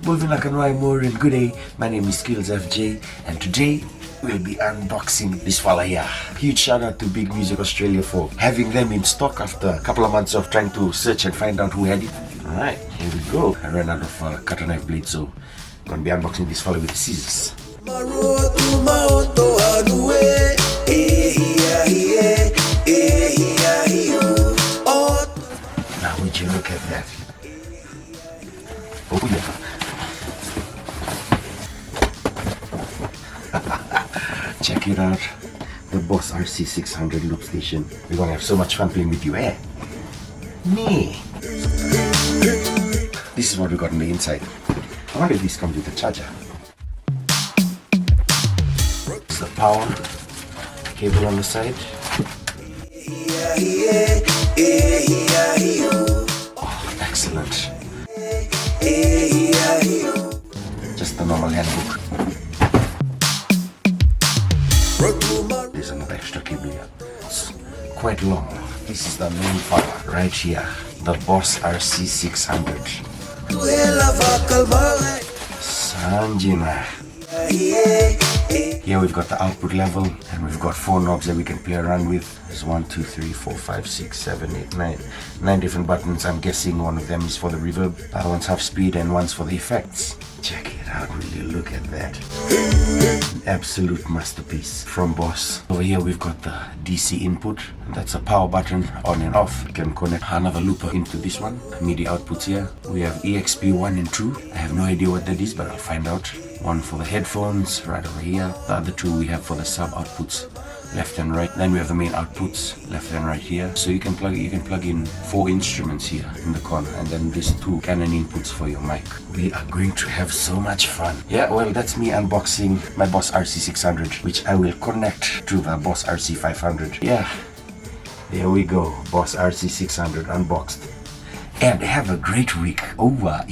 Moving like a more and good day. My name is Skills FJ, and today we'll be unboxing this fella here. Huge shout out to Big Music Australia for having them in stock after a couple of months of trying to search and find out who had it. Alright, here we go. I ran out of cutter knife blade, so I'm gonna be unboxing this fella with scissors. Now would you look at that? Oh yeah. Check it out. The Boss RC600 loop station. We're gonna have so much fun playing with you, eh? Me. This is what we got on the inside. I wonder if this comes with a charger. It's the power cable on the side. Oh, excellent. Just the normal handbook. There's another extra cable here. It's quite long. This is the main power right here. The Boss RC600. Sanjina. Here we've got the output level, and we've got 4 knobs that we can play around with. There's 1, 2, 3, 4, 5, 6, 7, 8, 9 different buttons. I'm guessing one of them is for the reverb, the other one's half speed, and one's for the effects. Check it out, will you look at that? An absolute masterpiece from Boss. Over here we've got the DC input, and that's a power button on and off. You can connect another looper into this one. MIDI outputs here. We have EXP 1 and 2. I have no idea what that is, but I'll find out. One for the headphones right over here. The other 2 we have for the sub outputs, left and right. Then we have the main outputs, left and right here. So you can plug in 4 instruments here in the corner, and then these 2 Canon inputs for your mic. We are going to have so much fun. Yeah, well, that's me unboxing my Boss RC600, which I will connect to the Boss RC500. Yeah, there we go. Boss RC600 unboxed. And have a great week. Over.